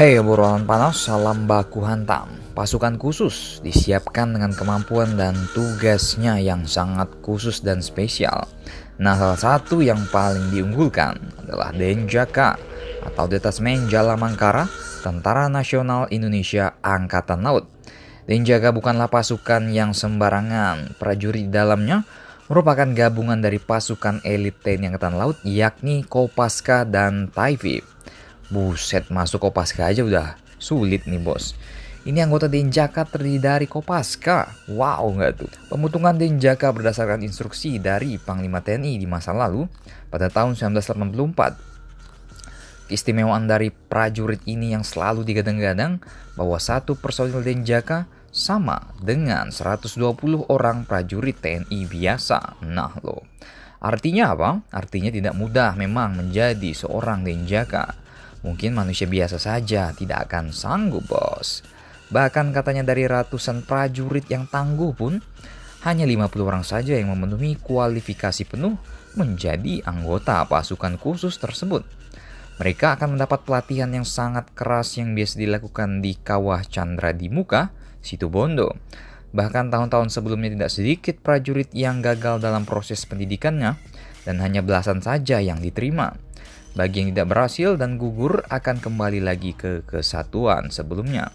Hei obrolan panas, salam baku hantam. Pasukan khusus disiapkan dengan kemampuan dan tugasnya yang sangat khusus dan spesial. Nah, salah satu yang paling diunggulkan adalah Denjaka atau Detasmen Jalamangkara, Tentara Nasional Indonesia Angkatan Laut. Denjaka bukanlah pasukan yang sembarangan. Prajurit di dalamnya merupakan gabungan dari pasukan elit TNI Angkatan Laut yakni Kopaska dan Taifib. Buset, masuk Kopaska aja udah sulit nih bos. Ini anggota Denjaka terdiri dari Kopaska. Wow nggak tuh? Pemutungan Denjaka berdasarkan instruksi dari Panglima TNI di masa lalu pada tahun 1984. Keistimewaan dari prajurit ini yang selalu digadang-gadang bahwa satu personil Denjaka sama dengan 120 orang prajurit TNI biasa. Nah loh, artinya apa? Artinya tidak mudah memang menjadi seorang Denjaka. Mungkin manusia biasa saja tidak akan sanggup bos. Bahkan katanya dari ratusan prajurit yang tangguh pun, hanya 50 orang saja yang memenuhi kualifikasi penuh menjadi anggota pasukan khusus tersebut. Mereka akan mendapat pelatihan yang sangat keras yang biasa dilakukan di Kawah Chandra di Muka, Situbondo. Bahkan tahun-tahun sebelumnya tidak sedikit prajurit yang gagal dalam proses pendidikannya dan hanya belasan saja yang diterima. Bagi yang tidak berhasil dan gugur akan kembali lagi ke kesatuan sebelumnya.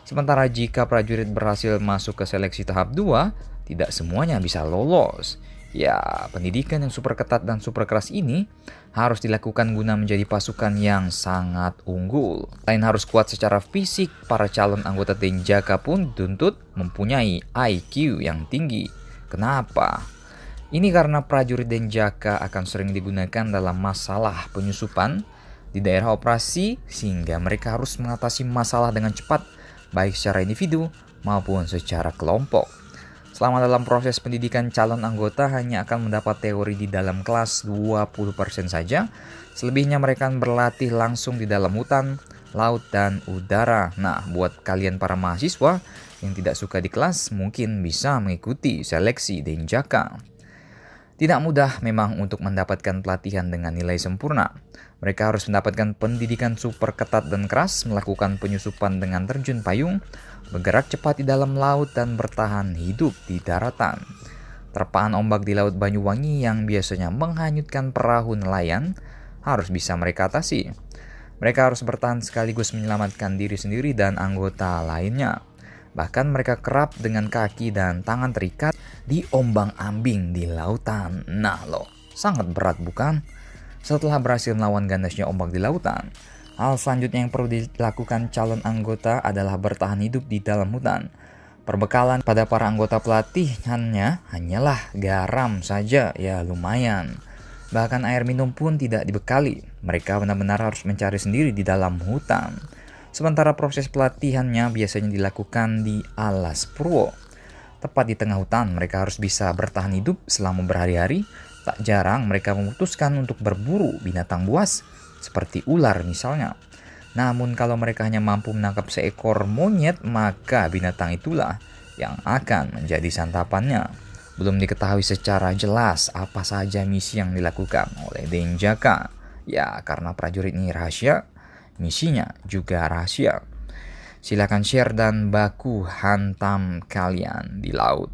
Sementara jika prajurit berhasil masuk ke seleksi tahap 2, tidak semuanya bisa lolos. Ya, pendidikan yang super ketat dan super keras ini harus dilakukan guna menjadi pasukan yang sangat unggul. Selain harus kuat secara fisik, para calon anggota Denjaka pun dituntut mempunyai IQ yang tinggi. Kenapa? Ini karena prajurit Denjaka akan sering digunakan dalam masalah penyusupan di daerah operasi sehingga mereka harus mengatasi masalah dengan cepat baik secara individu maupun secara kelompok. Selama dalam proses pendidikan calon anggota hanya akan mendapat teori di dalam kelas 20% saja. Selebihnya mereka akan berlatih langsung di dalam hutan, laut, dan udara. Nah, buat kalian para mahasiswa yang tidak suka di kelas mungkin bisa mengikuti seleksi Denjaka. Tidak mudah memang untuk mendapatkan pelatihan dengan nilai sempurna. Mereka harus mendapatkan pendidikan super ketat dan keras, melakukan penyusupan dengan terjun payung, bergerak cepat di dalam laut, dan bertahan hidup di daratan. Terpaan ombak di Laut Banyuwangi yang biasanya menghanyutkan perahu nelayan harus bisa mereka atasi. Mereka harus bertahan sekaligus menyelamatkan diri sendiri dan anggota lainnya. Bahkan mereka kerap dengan kaki dan tangan terikat di ombang-ambing di lautan. Nah loh, sangat berat bukan? Setelah berhasil melawan ganasnya ombak di lautan, hal selanjutnya yang perlu dilakukan calon anggota adalah bertahan hidup di dalam hutan. Perbekalan pada para anggota pelatihannya hanyalah garam saja, ya lumayan. Bahkan air minum pun tidak dibekali. Mereka benar-benar harus mencari sendiri di dalam hutan. Sementara proses pelatihannya biasanya dilakukan di alas purwo. Tepat di tengah hutan, mereka harus bisa bertahan hidup selama berhari-hari. Tak jarang mereka memutuskan untuk berburu binatang buas, seperti ular misalnya. Namun kalau mereka hanya mampu menangkap seekor monyet, maka binatang itulah yang akan menjadi santapannya. Belum diketahui secara jelas apa saja misi yang dilakukan oleh Denjaka. Ya, karena prajurit ini rahasia, misinya juga rahasia. Silakan share dan baku hantam kalian di laut.